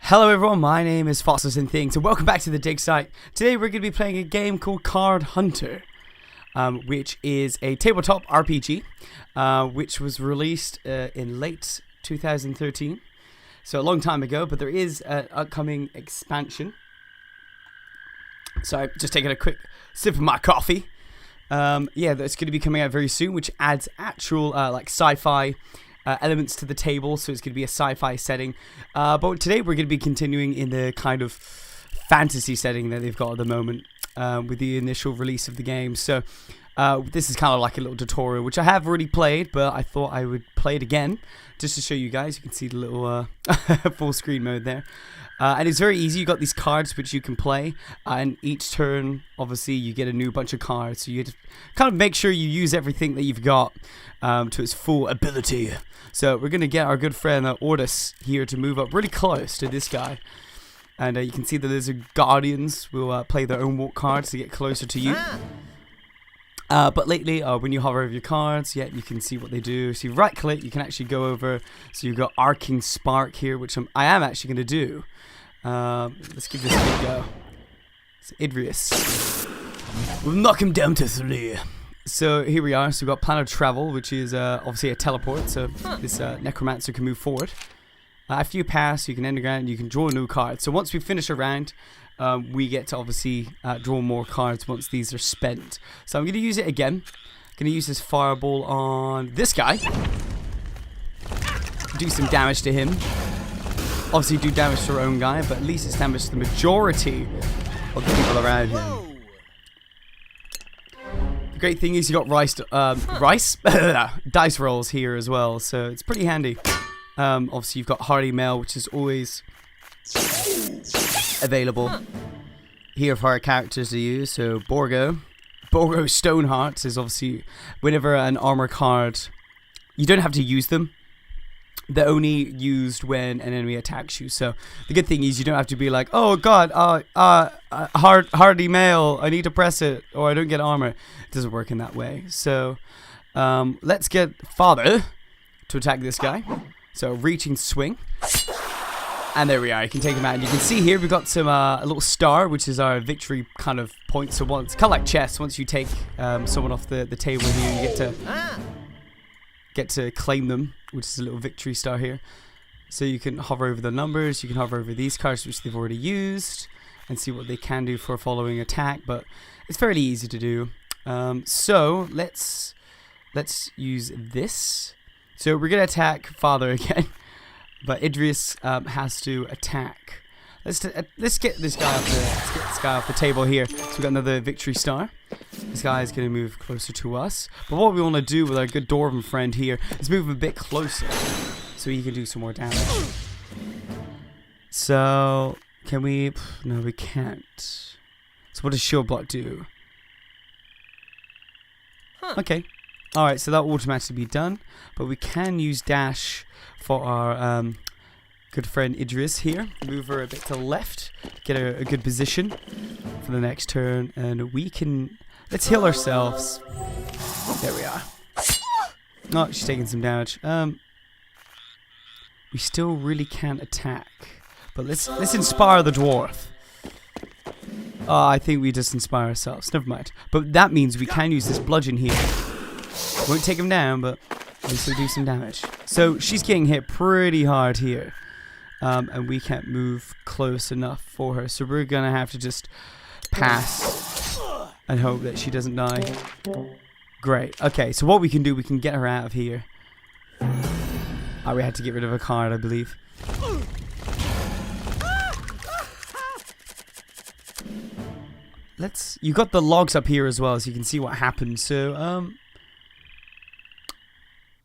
Hello everyone, my name is FossilsandThings and welcome back to the dig site. Today we're going to be playing a game called Card Hunter, which is a tabletop RPG, which was released in late 2013, so a long time ago, but there is an upcoming expansion. So I'm just taking a quick sip of my coffee. That's going to be coming out very soon, which adds actual like sci-fi elements to the table, so it's going to be a sci-fi setting. But today we're going to be continuing in the kind of fantasy setting that they've got at the moment with the initial release of the game. So this is kind of like a little tutorial, which I have already played, but I thought I would play it again just to show you guys. You can see the little full screen mode there. And it's very easy. You got these cards which you can play, and each turn, obviously, you get a new bunch of cards. So you kind of make sure you use everything that you've got to its full ability. So we're gonna get our good friend Ordis here to move up really close to this guy, and you can see the lizard guardians will play their own walk cards to get closer to you. But lately, when you hover over your cards, you can see what they do. So you right click, you can actually go over. So you've got Arcing Spark here, which I am actually going to do. Let's give this a go. So Idris. We'll knock him down to 3. So here we are. So we've got Plan of Travel, which is obviously a teleport. So this necromancer can move forward. After you pass, you can end the ground, you can draw a new card. So once we finish a round, we get to obviously draw more cards once these are spent. So I'm going to use it again. I'm going to use this fireball on this guy. Do some damage to him. Obviously do damage to our own guy, but at least it's damage to the majority of the people around him. The great thing is you got dice rolls here as well, so it's pretty handy. Obviously you've got Hardy Mail, which is always available here for our characters to use. So Borgo Stonehearts is obviously whenever an armor card, you don't have to use them. They're only used when an enemy attacks you. So the good thing is you don't have to be like, oh god, Hardy Mail, I need to press it or I don't get armor. It doesn't work in that way. So let's get Father to attack this guy. So reaching swing. And there we are, you can take him out. And you can see here we've got some a little star, which is our victory kind of point. So once, kind of like chess, once you take someone off the table here, you get to claim them, which is a little victory star here. So you can hover over the numbers, you can hover over these cards which they've already used, and see what they can do for a following attack. But it's fairly easy to do. So let's use this. So we're gonna attack Father again. But Idris has to attack. Let's get this guy off the table here. So we've got another victory star. This guy is going to move closer to us. But what we want to do with our good dwarven friend here is move him a bit closer, so he can do some more damage. So can we? No, we can't. So what does shield block do? Okay. All right. So that will automatically be done. But we can use dash for our good friend Idris here. Move her a bit to the left, get a good position for the next turn, and we can, let's heal ourselves. There we are. Oh, she's taking some damage. We still really can't attack, but let's inspire the dwarf. Oh, I think we just inspire ourselves. Never mind. But that means we can use this bludgeon here. Won't take him down, but at least we'll do some damage. So she's getting hit pretty hard here. And we can't move close enough for her. So we're going to have to just pass and hope that she doesn't die. Great. Okay, so what we can do, we can get her out of here. Oh, we had to get rid of a card, I believe. You got the logs up here as well, so you can see what happened. So,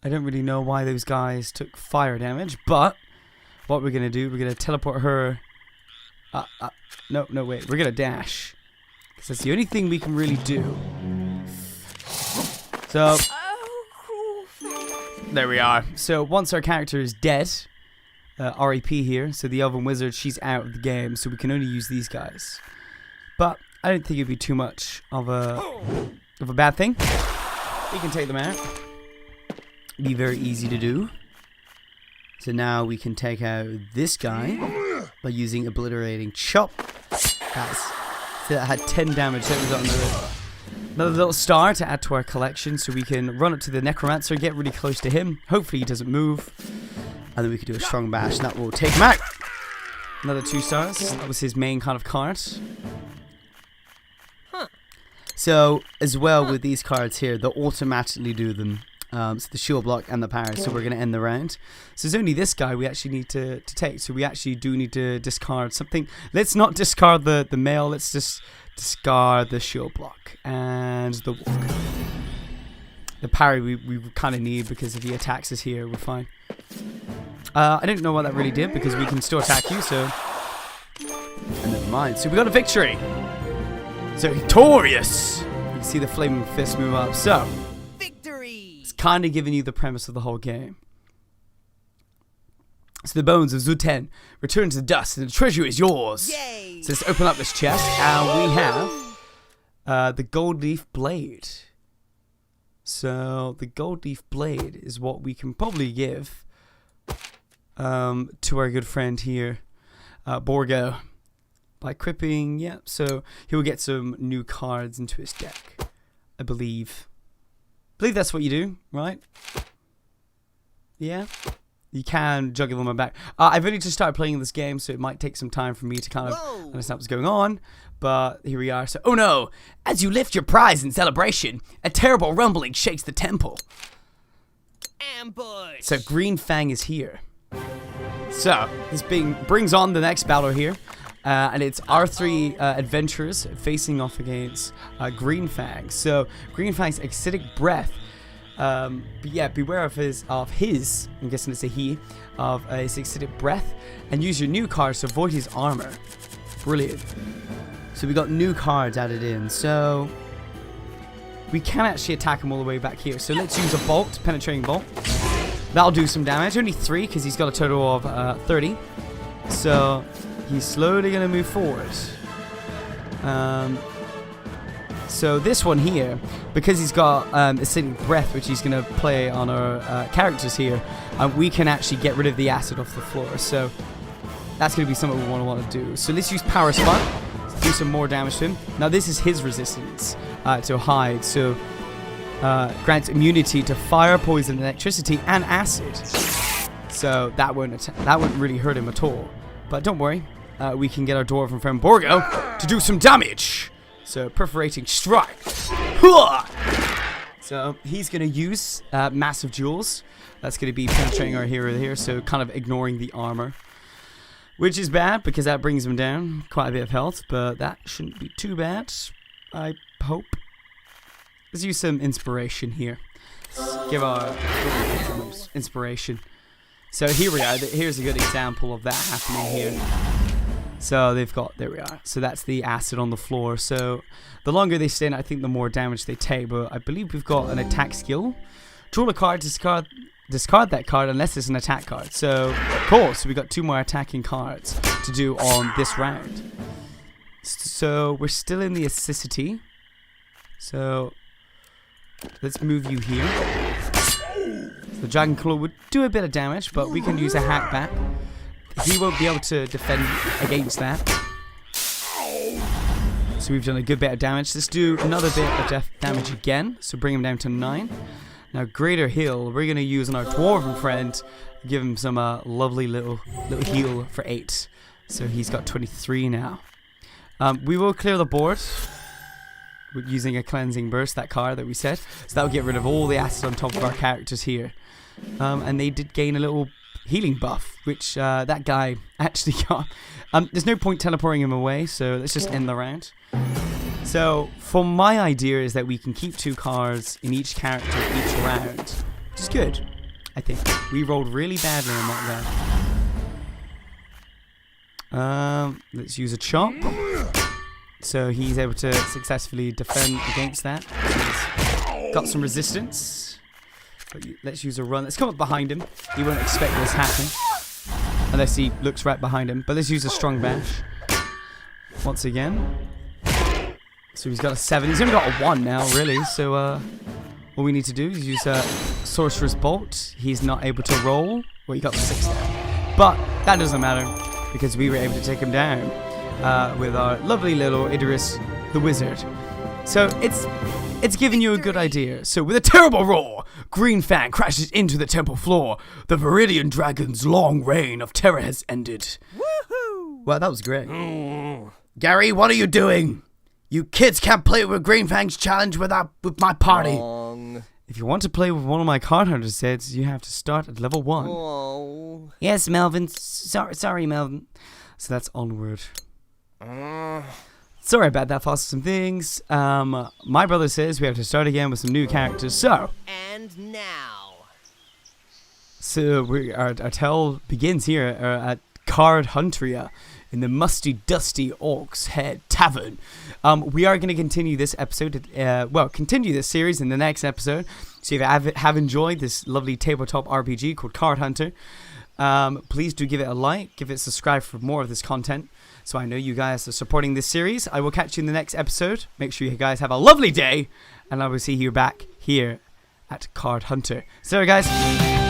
I don't really know why those guys took fire damage, but what we're going to do, we're going to teleport her. No, wait. We're going to dash, because that's the only thing we can really do. So, there we are. So, once our character is dead, REP here, so the Elven Wizard, she's out of the game, so we can only use these guys. But I don't think it'd be too much of a bad thing. We can take them out. Be very easy to do. So now we can take out this guy. by using Obliterating Chop. Guys, so that had 10 damage. So we've got another little star to add to our collection, so we can run up to the Necromancer, get really close to him. Hopefully he doesn't move, and then we can do a strong bash, and that will take him out. Another 2 stars. That was his main kind of card. So as well with these cards here, they'll automatically do them. So the shield block and the power. So we're going to end the round. So there's only this guy we actually need to take. So we actually do need to discard something. Let's not discard the mail. Let's just discard the shield block and the walk. The parry we kind of need, because if he attacks us here, we're fine. I didn't know what that really did, because we can still attack you. So and never mind. So we got a victory. So victorious. You can see the flaming fist move up. So kind of giving you the premise of the whole game. So the bones of Zuten return to the dust, and the treasure is yours. Yay! So let's open up this chest, and we have the gold leaf blade. So the gold leaf blade is what we can probably give to our good friend here, Borgo, by equipping. Yeah, so he will get some new cards into his deck, I believe. I believe that's what you do, right? Yeah? You can juggle them back. I've only just started playing this game, so it might take some time for me to kind of understand what's going on. But here we are. So, oh no! As you lift your prize in celebration, a terrible rumbling shakes the temple. Ambush! So Green Fang is here. So, this brings on the next battle here. And it's our 3 adventurers facing off against Green Fang. So Green Fang's acidic breath. But yeah, beware of his. I'm guessing it's a he. Of his acidic breath, and use your new cards to avoid his armor. Brilliant. So we got new cards added in. So we can actually attack him all the way back here. So let's use a bolt, penetrating bolt. That'll do some damage. Only 3, because he's got a total of 30. So he's slowly going to move forward. So this one here, because he's got acidic breath, which he's going to play on our characters here, we can actually get rid of the acid off the floor. So that's going to be something we want to do. So let's use Power Spot to do some more damage to him. Now this is his resistance to hide. So grants immunity to fire, poison, electricity, and acid. So that won't really hurt him at all. But don't worry. We can get our dwarven friend Borgo to do some damage. So, perforating strike. So, he's going to use massive jewels. That's going to be penetrating our hero here. So, kind of ignoring the armor. Which is bad, because that brings him down quite a bit of health. But that shouldn't be too bad, I hope. Let's use some inspiration here. Let's give our inspiration. So, here we are. Here's a good example of that happening here. So they've got, there we are. So that's the acid on the floor. So the longer they stay in, I think the more damage they take. But I believe we've got an attack skill. Draw a card, discard that card unless it's an attack card. So, cool. So we got 2 more attacking cards to do on this round. So we're still in the acidity. So let's move you here. So the Dragon Claw would do a bit of damage, but we can use a hack back. He won't be able to defend against that. So we've done a good bit of damage. Let's do another bit of damage again. So bring him down to 9. Now Greater Heal, we're going to use on our Dwarven friend. Give him some lovely little heal for 8. So he's got 23 now. We will clear the board using a Cleansing Burst, that card that we said. So that will get rid of all the acid on top of our characters here. And they did gain a little healing buff, which that guy actually got. There's no point teleporting him away, so let's just end the round. So, for my idea is that we can keep 2 cards in each character each round, which is good, I think. We rolled really badly on that round. Let's use a chop. So he's able to successfully defend against that. He's got some resistance. But let's use a run. Let's come up behind him. He won't expect this happening unless he looks right behind him. But let's use a strong bash once again. So he's got a 7. He's only got a 1 now, really. So all we need to do is use a Sorcerer's Bolt. He's not able to roll. Well, he got the 6 there. But that doesn't matter. because we were able to take him down with our lovely little Idris the Wizard. So it's giving you a good idea. So with a terrible roar, Green Fang crashes into the temple floor. The Viridian Dragon's long reign of terror has ended. Woohoo! Wow, that was great. Gary, what are you doing? You kids can't play with Green Fang's challenge with my party. Wrong. If you want to play with one of my card hunter sets, you have to start at level 1. Oh. Yes, Melvin. Sorry, Melvin. So that's onward. Sorry about that, Fossils and Things. My brother says we have to start again with some new characters. So. And now. So our tale begins here at Card Hunteria in the musty, dusty Orc's Head Tavern. We are going to continue this episode, continue this series in the next episode. So if you have enjoyed this lovely tabletop RPG called Card Hunter, please do give it a like, give it a subscribe for more of this content. So I know you guys are supporting this series. I will catch you in the next episode. Make sure you guys have a lovely day, and I will see you back here at Card Hunter. So guys.